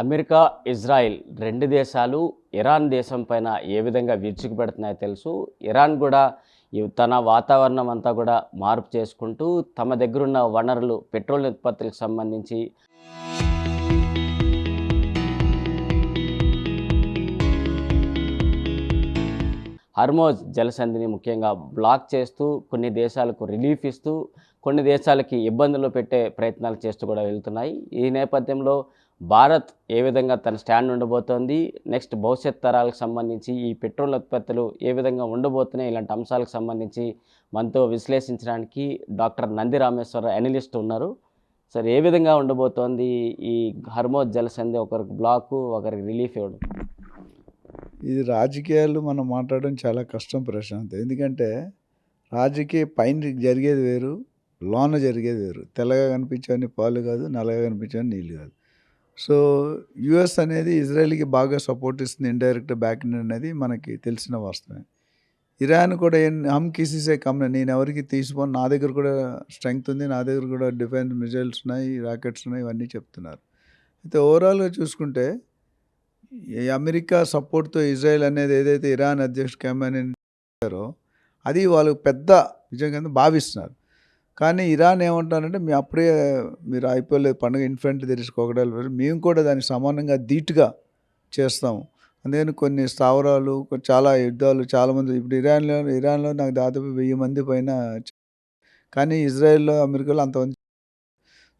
America, Israel 2 దేశాలు Iran దేశం పైన ఏ విధంగా విరుచుకుపడుతున్నాయో తెలుసు. ఇరాన్ గూడా తన వాతావరణం అంతా గూడా మార్పు చేసుకుంటూ తమ దగ్గరున్న వనరులు పెట్రోల్ ఉత్పత్తులకు సంబంధించి హర్మోజ్ జలసంధిని ముఖ్యంగా బ్లాక్ చేస్తూ కొన్ని దేశాలకు రిలీఫ్ ఇస్తూ కొన్ని దేశాలకి ఇబ్బందులు పెట్టే ప్రయత్నాలు చేస్తూ కూడా వెళ్తున్నాయి. ఈ నేపథ్యంలో భారత్ ఏ విధంగా తన స్టాండ్ ఉండబోతోంది, నెక్స్ట్ భవిష్యత్ తరాలకు సంబంధించి ఈ పెట్రోల్ ఉత్పత్తులు ఏ విధంగా ఉండబోతున్నాయి, ఇలాంటి అంశాలకు సంబంధించి మనతో విశ్లేషించడానికి డాక్టర్ నంది రామేశ్వర అనలిస్ట్ ఉన్నారు. సార్, ఏ విధంగా ఉండబోతోంది ఈ హర్మోజ్ జలసంధి? ఒకరికి బ్లాకు, ఒకరికి రిలీఫ్ ఇవ్వడం. ఇది రాజకీయాలు మనం మాట్లాడడం చాలా కష్టం ప్రశాంత్. ఎందుకంటే రాజకీయ పైన జరిగేది వేరు, లోన జరిగేది వేరు. తెల్లగా కనిపించేవన్నీ పాలు కాదు, నల్లగా కనిపించేవన్నీ నీళ్ళు కాదు. సో యుఎస్ అనేది ఇజ్రాయెల్కి బాగా సపోర్ట్ ఇస్తుంది, ఇండైరెక్ట్ బ్యాక్ అనేది మనకి తెలిసిన వాస్తవమే. ఇరాన్ కూడా హమ్ కిసీసే కమ్, నేను ఎవరికి తీసిపోను, నా దగ్గర కూడా స్ట్రెంగ్త్ ఉంది, నా దగ్గర కూడా డిఫెన్స్ మిజైల్స్ ఉన్నాయి, రాకెట్స్ ఉన్నాయి, ఇవన్నీ చెప్తున్నారు. అయితే ఓవరాల్గా చూసుకుంటే ఈ అమెరికా సపోర్ట్తో ఇజ్రాయెల్ అనేది ఏదైతే ఇరాన్ అధ్యక్షుడు ఖమేనీ చేశారో అది వాళ్ళు పెద్ద విజయం కింద భావిస్తున్నారు. కానీ ఇరాన్ ఏమంటారంటే మీరు అయిపోలేదు పండుగ, ఇన్ఫెంట్ తెరుచుకోకడాలు, మేము కూడా దానికి సమానంగా ధీటుగా చేస్తాము. అందుకని కొన్ని స్థావరాలు, చాలా యుద్ధాలు, చాలామంది ఇప్పుడు ఇరాన్లో నాకు దాదాపు 1000 మంది పైన, కానీ ఇజ్రాయెల్లో అమెరికాలో అంతమంది.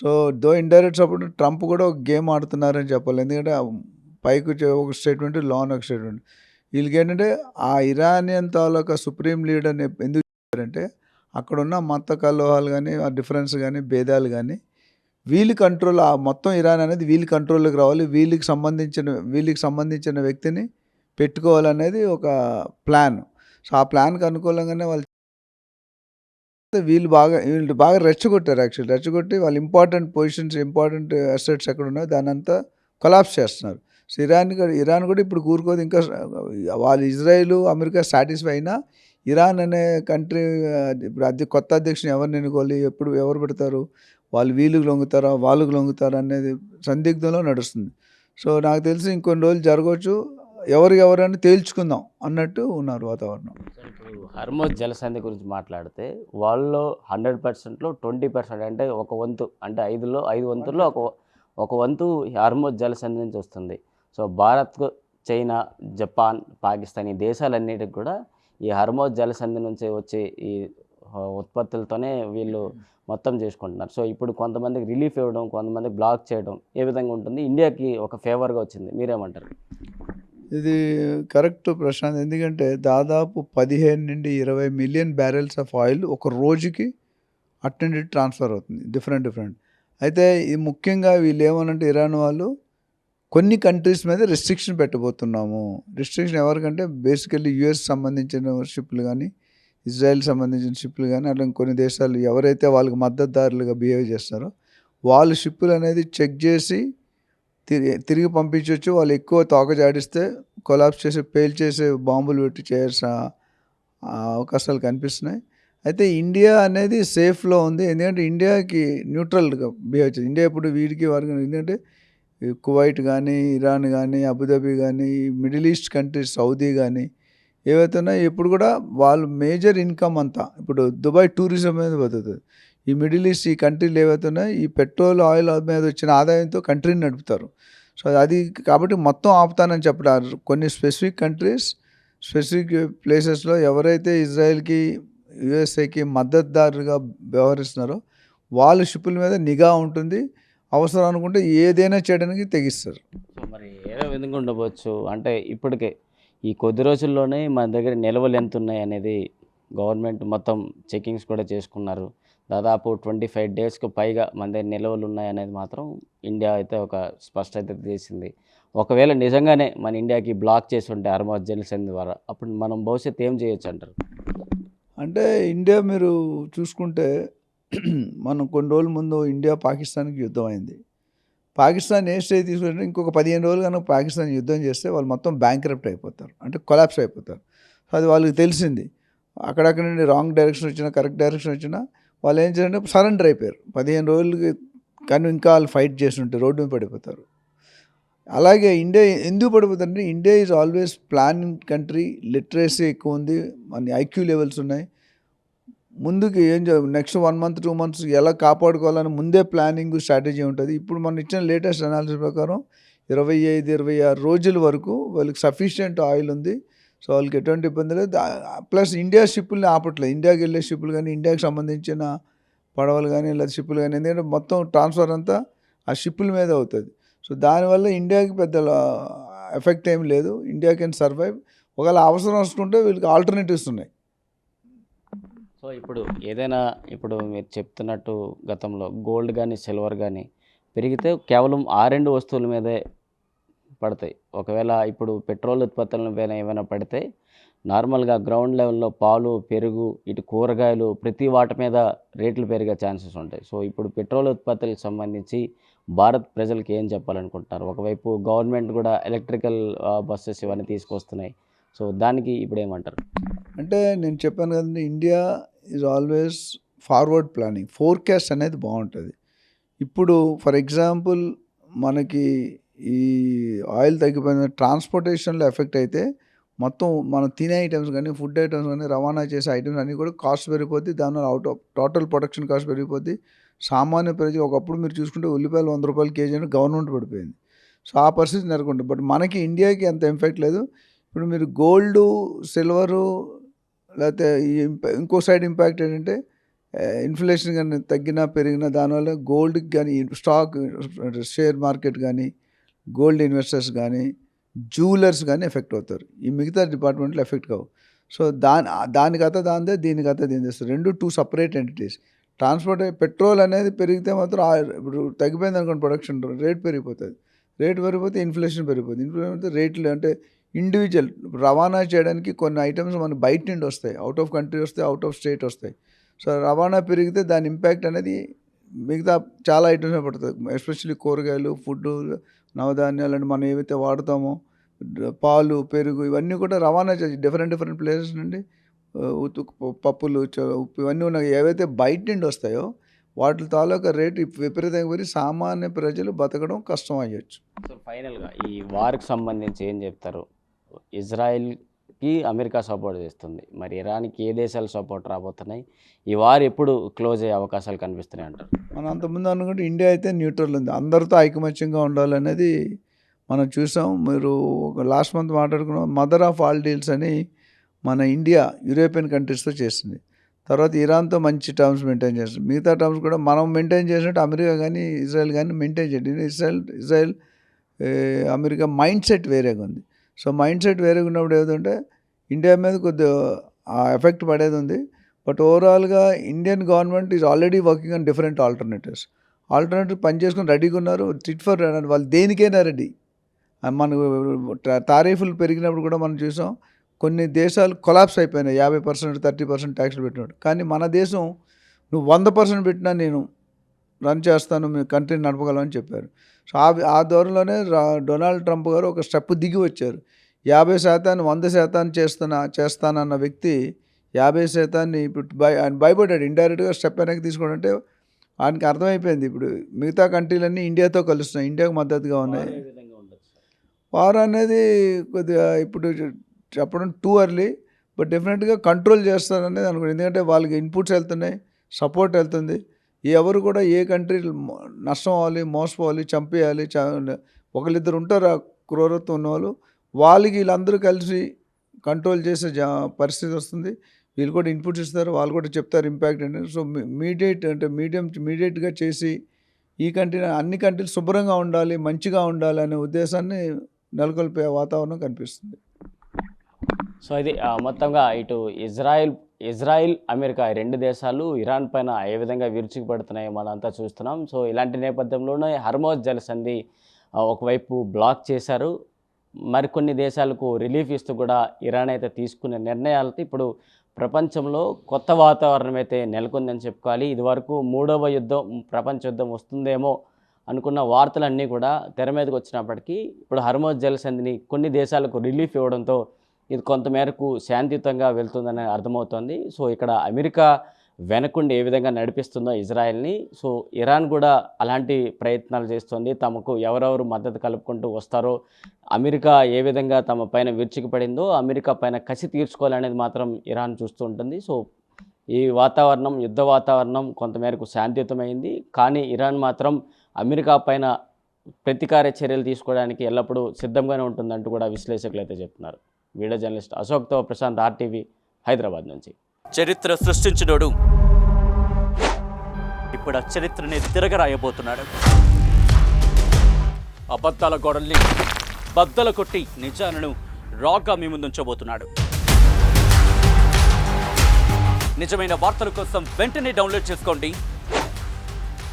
సో ఇండైరెక్ట్ సపోర్ట్ ట్రంప్ కూడా ఒక గేమ్ ఆడుతున్నారని చెప్పాలి. ఎందుకంటే పైకి ఒక స్టేట్మెంట్, లోన్ ఒక స్టేట్మెంట్. వీళ్ళకి ఏంటంటే ఆ ఇరానియన్ తాలూకా సుప్రీం లీడర్ని ఎందుకు చెప్పారంటే అక్కడున్న మత కలహాలు కానీ, ఆ డిఫరెన్స్ కానీ, భేదాలు కానీ వీళ్ళ కంట్రోల్, ఆ మొత్తం ఇరాన్ అనేది వీళ్ళ కంట్రోల్లోకి రావాలి, వీళ్ళకి సంబంధించిన వ్యక్తిని పెట్టుకోవాలనేది ఒక ప్లాన్. సో ఆ ప్లాన్కి అనుకూలంగానే వీళ్ళు బాగా రెచ్చగొట్టారు. రెచ్చగొట్టి వాళ్ళు ఇంపార్టెంట్ పొజిషన్స్, ఇంపార్టెంట్ అసెట్స్ ఎక్కడ ఉన్నాయో దాని అంతా కొలాప్స్ చేస్తున్నారు. సో ఇరాన్ కూడా ఇప్పుడు కూరుకోదు. ఇంకా వాళ్ళు ఇజ్రాయిల్, అమెరికా సాటిస్ఫై అయినా ఇరాన్ అనే కంట్రీ ఇప్పుడు కొత్త అధ్యక్షుని ఎవరిని ఎన్నుకోవాలి, ఎవరు పెడతారు, వీళ్ళకి లొంగుతారా, వాళ్ళకి లొంగుతారా అనేది సందిగ్ధంలో నడుస్తుంది. సో నాకు తెలిసి ఇంకొన్ని రోజులు జరగవచ్చు, ఎవరని తేల్చుకుందాం అన్నట్టు ఉన్నారు వాతావరణం. ఇప్పుడు హర్మోజ్ జలసంధి గురించి మాట్లాడితే వాళ్ళలో 100%లో 20%, అంటే ఒక వంతు, అంటే 5 వంతుల్లో ఒక వంతు హర్మోజ్ జలసంధి నుంచి వస్తుంది. So Bharat, China, Japan, Pakistan ఈ దేశాలన్నిటికి కూడా ఈ హర్మోజ్ జలసంధి నుంచి వచ్చే ఈ ఉత్పత్తులతోనే వీళ్ళు మొత్తం చేసుకుంటున్నారు. సో ఇప్పుడు కొంతమందికి రిలీఫ్ ఇవ్వడం, కొంతమందికి బ్లాక్ చేయడం ఏ విధంగా ఉంటుంది? ఇండియాకి ఒక ఫేవర్గా వచ్చింది, మీరేమంటారు? ఇది కరెక్ట్ ప్రశాంత్. ఎందుకంటే దాదాపు 15 నుండి 20 మిలియన్ బ్యారెల్స్ ఆఫ్ ఆయిల్ ఒక రోజుకి అటు ట్రాన్స్ఫర్ అవుతుంది, డిఫరెంట్. అయితే ఇది ముఖ్యంగా వీళ్ళు ఏమనంటే ఇరాన్ వాళ్ళు కొన్ని కంట్రీస్ మీద రెస్ట్రిక్షన్ పెట్టబోతున్నాము. రెస్ట్రిక్షన్ ఎవరికంటే బేసికల్లీ యుఎస్ సంబంధించిన షిప్లు కానీ, ఇజ్రాయెల్ సంబంధించిన షిప్లు కానీ, అట్లా కొన్ని దేశాలు ఎవరైతే వాళ్ళకి మద్దతుదారులుగా బిహేవ్ చేస్తారో వాళ్ళ షిప్పులు అనేది చెక్ చేసి తిరిగి పంపించవచ్చు. వాళ్ళు ఎక్కువ తోకజాడిస్తే కొలాప్స్ చేసి, పేల్చేసే బాంబులు పెట్టి చేయాల్సిన అవకాశాలు కనిపిస్తున్నాయి. అయితే ఇండియా అనేది సేఫ్లో ఉంది, ఎందుకంటే ఇండియాకి న్యూట్రల్గా బిహేవ్ చేస్తుంది. ఇండియా ఇప్పుడు వీడికి వారికి, ఎందుకంటే కువైట్ కానీ, ఇరాన్ కానీ, అబుదాబి కానీ, మిడిల్ ఈస్ట్ కంట్రీస్, సౌదీ కానీ ఏవైతే ఉన్నాయో ఇప్పుడు కూడా వాళ్ళు మేజర్ ఇన్కమ్ అంతా ఇప్పుడు దుబాయ్ టూరిజం మీద బతుకుతుంది. ఈ మిడిల్ ఈస్ట్ ఈ కంట్రీలు ఏవైతే ఉన్నాయో ఈ పెట్రోల్, ఆయిల్ మీద వచ్చిన ఆదాయంతో కంట్రీని నడుపుతారు. సో అది కాబట్టి మొత్తం ఆపుతానని చెప్పారు. కొన్ని స్పెసిఫిక్ కంట్రీస్, స్పెసిఫిక్ ప్లేసెస్లో ఎవరైతే ఇజ్రాయెల్కి, యుఎస్ఏకి మద్దతుదారుగా వ్యవహరిస్తున్నారో వాళ్ళ షిప్పుల మీద నిఘా ఉంటుంది. అవసరం అనుకుంటే ఏదైనా చేయడానికి తెగిస్తారు. సో మరి ఏదో విధంగా ఉండవచ్చు అంటే ఇప్పటికే ఈ కొద్ది రోజుల్లోనే మన దగ్గర నిల్వలు ఎంత ఉన్నాయి అనేది గవర్నమెంట్ మొత్తం చెకింగ్స్ కూడా చేసుకున్నారు. దాదాపు 25 డేస్కి పైగా మన దగ్గర నిల్వలు ఉన్నాయనేది మాత్రం ఇండియా అయితే ఒక స్పష్టత చేసింది. ఒకవేళ నిజంగానే మన ఇండియాకి బ్లాక్ చేసి ఉంటే హర్మోజ్ జలసంధి ద్వారా, అప్పుడు మనం భవిష్యత్తు ఏం చేయొచ్చు అంటారు? అంటే ఇండియా మీరు చూసుకుంటే మనం కొన్ని రోజుల ముందు ఇండియా పాకిస్తాన్కి యుద్ధం అయింది. పాకిస్తాన్ ఏ స్టేజ్ తీసుకుంటే ఇంకొక 15 రోజులు కనుక పాకిస్తాన్ యుద్ధం చేస్తే వాళ్ళు మొత్తం బ్యాంక్రప్ట్ అయిపోతారు, అంటే కొలాప్స్ అయిపోతారు. అది వాళ్ళకి తెలిసింది. అక్కడక్కడ నుండి రాంగ్ డైరెక్షన్ వచ్చినా, కరెక్ట్ డైరెక్షన్ వచ్చినా వాళ్ళు ఏం చేయాలంటే సరెండర్ అయిపోయారు 15 రోజులకి. కానీ ఇంకా వాళ్ళు ఫైట్ చేస్తుంటే రోడ్డు మీద పడిపోతారు. అలాగే ఇండియా ఎందుకు పడిపోతుందంటే India is always planning country, literacy ఎక్కువ ఉంది, మన ఐక్యూ లెవెల్స్ ఉన్నాయి. ముందుకు ఏం నెక్స్ట్ 1 మంత్ 2 మంత్స్ ఎలా కాపాడుకోవాలని ముందే ప్లానింగ్ స్ట్రాటజీ ఉంటుంది. ఇప్పుడు మనం ఇచ్చిన లేటెస్ట్ అనాలిసిస్ ప్రకారం 25-26 రోజుల వరకు వాళ్ళకి సఫిషియెంట్ ఆయిల్ ఉంది. సో వాళ్ళకి ఎటువంటి ఇబ్బంది లేదు. ప్లస్ ఇండియా షిప్పుల్ని ఆపట్లేదు. ఇండియాకి వెళ్ళే షిప్పులు కానీ, ఇండియాకి సంబంధించిన పడవలు కానీ లేదా షిప్పులు కానీ, ఎందుకంటే మొత్తం ట్రాన్స్ఫర్ అంతా ఆ షిప్పుల మీద అవుతుంది. సో దానివల్ల ఇండియాకి పెద్ద ఎఫెక్ట్ ఏం లేదు. India can survive. ఒకవేళ అవసరం వస్తుంటే వీళ్ళకి ఆల్టర్నేటివ్స్ ఉన్నాయి. సో ఇప్పుడు ఏదైనా ఇప్పుడు మీరు చెప్తున్నట్టు గతంలో గోల్డ్ కానీ సిల్వర్ కానీ పెరిగితే కేవలం ఆ రెండు వస్తువుల మీదే పడతాయి. ఒకవేళ ఇప్పుడు పెట్రోల్ ఉత్పత్తుల పైన ఏమైనా పడితే నార్మల్గా గ్రౌండ్ లెవెల్లో పాలు, పెరుగు, ఇటు కూరగాయలు ప్రతి వాటి మీద రేట్లు పెరిగే ఛాన్సెస్ ఉంటాయి. సో ఇప్పుడు పెట్రోల్ ఉత్పత్తులకు సంబంధించి భారత్ ప్రజలకు ఏం చెప్పాలనుకుంటున్నారు? ఒకవైపు గవర్నమెంట్ కూడా ఎలక్ట్రికల్ బస్సెస్ ఇవన్నీ తీసుకొస్తున్నాయి. సో దానికి ఇప్పుడు ఏమంటారు? అంటే నేను చెప్పాను కదండి, India is always forward planning, forecast అనేది బాగుంటుంది. ఇప్పుడు ఫర్ ఎగ్జాంపుల్ మనకి ఈ ఆయిల్ తగ్గిపోయిన ట్రాన్స్పోర్టేషన్లో ఎఫెక్ట్ అయితే మొత్తం మనం తినే ఐటమ్స్ కానీ, ఫుడ్ ఐటమ్స్ కానీ, రవాణా చేసే ఐటమ్స్ అన్నీ కూడా కాస్ట్ పెరిగిపోద్ది. దానివల్ల out of total production cost పెరిగిపోద్ది. సామాన్య ప్రజలు ఒకప్పుడు మీరు చూసుకుంటే ఉల్లిపాయలు 100 రూపాయలు కేజీ అని గవర్నమెంట్ పడిపోయింది. సో ఆ పరిస్థితి నెలకొంటుంది. బట్ మనకి ఇండియాకి అంత ఇంపాక్ట్ లేదు. ఇప్పుడు మీరు గోల్డు, సిల్వరు లేకపోతే ఇంకో సైడ్ ఇంపాక్ట్ ఏంటంటే ఇన్ఫ్లేషన్ కానీ తగ్గినా పెరిగినా దానివల్ల గోల్డ్కి కానీ, స్టాక్ షేర్ మార్కెట్ కానీ, గోల్డ్ ఇన్వెస్టర్స్ కానీ, జ్యువెలర్స్ కానీ ఎఫెక్ట్ అవుతారు. ఈ మిగతా డిపార్ట్మెంట్లో ఎఫెక్ట్ కావు. సో దానికత దాందే, దీనికత దీని చేస్తారు. రెండు 2 సపరేట్ ఎంటిటీస్. పెట్రోల్ అనేది పెరిగితే మాత్రం ఇప్పుడు తగ్గిపోయింది అనుకోండి, ప్రొడక్షన్ రేట్ పెరిగిపోతుంది. రేట్ పెరిగిపోతే ఇన్ఫ్లేషన్ పెరిగిపోతుంది. ఇన్ఫ్లేషన్ అయితే రేట్లు అంటే ఇండివిజువల్ రవాణా చేయడానికి కొన్ని ఐటమ్స్ మనకు బయట నుండి వస్తాయి, అవుట్ ఆఫ్ కంట్రీ వస్తాయి, అవుట్ ఆఫ్ స్టేట్ వస్తాయి. సో రవాణా పెరిగితే దాని ఇంపాక్ట్ అనేది మిగతా చాలా ఐటమ్స్ పడుతుంది. ఎస్పెషల్లీ కూరగాయలు, ఫుడ్, నవధాన్యాలు అంటే మనం ఏవైతే వాడతామో, పాలు, పెరుగు ఇవన్నీ కూడా రవాణా చేసి డిఫరెంట్ ప్లేసెస్ నుండి పప్పులు, ఉప్పు ఇవన్నీ ఉన్నాయి. ఏవైతే బయట నుండి వస్తాయో వాటి తాలూకా రేటు విపరీతంగా పెరిగి సామాన్య ప్రజలు బతకడం కష్టం అయ్యొచ్చు. సో ఫైనల్గా ఈ వార్కి సంబంధించి ఏం చెప్తారు? ఇజ్రాయిల్కి అమెరికా సపోర్ట్ చేస్తుంది, మరి ఇరాన్కి ఏ దేశాలు సపోర్ట్ రాబోతున్నాయి? ఈ వార్ ఎప్పుడు క్లోజ్ అయ్యే అవకాశాలు కనిపిస్తున్నాయి అంటారు? మనం అంతకుముందు అనుకుంటే ఇండియా అయితే న్యూట్రల్ ఉంది, అందరితో ఐకమత్యంగా ఉండాలనేది మనం చూసాం. మీరు లాస్ట్ మంత్ మాట్లాడుకున్నాం, మదర్ ఆఫ్ ఆల్ డీల్స్ అని మన ఇండియా యూరోపియన్ కంట్రీస్తో చేసింది. తర్వాత ఇరాన్తో మంచి టర్మ్స్ మెయింటైన్ చేస్తుంది. మిగతా టర్మ్స్ కూడా మనం మెయింటైన్ చేసినట్టు అమెరికా కానీ ఇజ్రాయెల్ కానీ మెయింటైన్ చేయండి. ఇజ్రాయెల్ అమెరికా మైండ్ సెట్ వేరేగా ఉంది. సో మైండ్ సెట్ వేరేగా ఉన్నప్పుడు ఏదంటే ఇండియా మీద కొద్దిగా ఆ ఎఫెక్ట్ పడేది ఉంది. బట్ ఓవరాల్గా Indian government is already working on different alternative పని చేసుకుని రెడీగా ఉన్నారు. టిట్ ఫర్ వాళ్ళు దేనికైనా రెడీ. మనకు తారీఫులు పెరిగినప్పుడు కూడా మనం చూసాం, కొన్ని దేశాలు కొలాప్స్ అయిపోయినాయి. 50%, 30% ట్యాక్స్లు పెట్టినాడు. కానీ మన దేశం నువ్వు 100% పెట్టినా నేను రన్ చేస్తాను, మీ కంట్రీని నడపగలమని చెప్పారు. సో ఆ ధోరణిలోనే డొనాల్డ్ ట్రంప్ గారు ఒక స్టెప్ దిగి వచ్చారు. 50% 100% చేస్తానన్న వ్యక్తి 50% ఇప్పుడు ఆయన భయపడ్డాడు. ఇండైరెక్ట్గా స్టెప్ వెనక్కి తీసుకోవడం అంటే ఆయనకి అర్థమైపోయింది. ఇప్పుడు మిగతా కంట్రీలన్నీ ఇండియాతో కలుస్తున్నాయి, ఇండియాకు మద్దతుగా ఉన్నాయి. వార్ అనేది కొద్దిగా ఇప్పుడు చెప్పడం టూ ఎర్లీ, బట్ డెఫినెట్గా కంట్రోల్ చేస్తారనేది అనుకోండి. ఎందుకంటే వాళ్ళకి ఇన్పుట్స్ వెళ్తున్నాయి, సపోర్ట్ వెళ్తుంది. ఎవరు కూడా ఏ కంట్రీ నష్టం అవ్వాలి, మోసపోవాలి, చంపేయాలి, ఒకళ్ళిద్దరు ఉంటారు ఆ క్రూరత్వం ఉన్నవాళ్ళు, వాళ్ళకి వీళ్ళందరూ కలిసి కంట్రోల్ చేసే పరిస్థితి వస్తుంది. వీళ్ళు కూడా ఇన్పుట్స్ ఇస్తారు, వాళ్ళు కూడా చెప్తారు ఇంపాక్ట్ ఏంటంటే. సో మీడియేట్గా చేసి ఈ కంట్రీ అన్ని కంట్రీలు శుభ్రంగా ఉండాలి, మంచిగా ఉండాలి అనే ఉద్దేశాన్ని నెలకొల్పే వాతావరణం కనిపిస్తుంది. సో ఇది మొత్తంగా ఇటు ఇజ్రాయిల్ అమెరికా ఈ రెండు దేశాలు ఇరాన్ పైన ఏ విధంగా విరుచుకుపడుతున్నాయో మనంతా చూస్తున్నాం. సో ఇలాంటి నేపథ్యంలోనే హర్మోజ్ జలసంధి ఒకవైపు బ్లాక్ చేశారు. మరికొన్ని దేశాలకు రిలీఫ్ ఇస్తూ కూడా ఇరాన్ అయితే తీసుకునే నిర్ణయాలతో ఇప్పుడు ప్రపంచంలో కొత్త వాతావరణం అయితే నెలకొందని చెప్పుకోవాలి. ఇదివరకు ప్రపంచ యుద్ధం వస్తుందేమో అనుకున్న వార్తలన్నీ కూడా తెర మీదకి వచ్చినప్పటికీ ఇప్పుడు హర్మోజ్ జలసంధిని కొన్ని దేశాలకు రిలీఫ్ ఇవ్వడంతో ఇది కొంతమేరకు శాంతియుతంగా వెళ్తుందని అర్థమవుతోంది. సో ఇక్కడ అమెరికా వెనకుండి ఏ విధంగా నడిపిస్తుందో ఇజ్రాయెల్ని, సో ఇరాన్ కూడా అలాంటి ప్రయత్నాలు చేస్తుంది. తమకు ఎవరెవరు మద్దతు కలుపుకుంటూ వస్తారో, అమెరికా ఏ విధంగా తమ పైన విరుచుకుపడిందో అమెరికా పైన కసి తీర్చుకోవాలనేది మాత్రం ఇరాన్ చూస్తూ ఉంటుంది. సో ఈ వాతావరణం, యుద్ధ వాతావరణం కొంతమేరకు శాంతియుతమైంది. కానీ ఇరాన్ మాత్రం అమెరికా పైన ప్రతీకార చర్యలు తీసుకోవడానికి ఎల్లప్పుడూ సిద్ధంగానే ఉంటుందంటూ కూడా విశ్లేషకులు అయితే చెప్తున్నారు. వీడియో జర్నలిస్ట్ అశోక్తో ప్రశాంత్, RTV, హైదరాబాద్ నుంచి. చరిత్ర సృష్టించినోడు ఇప్పుడు ఆ చరిత్రని తిరగరాయబోతున్నాడు. అబద్ధాల గోడల్ని బద్దలు కొట్టి నిజాలను రాగా మీ ముందుంచబోతున్నాడు. నిజమైన వార్తల కోసం వెంటనే డౌన్లోడ్ చేసుకోండి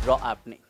రా యాప్ని.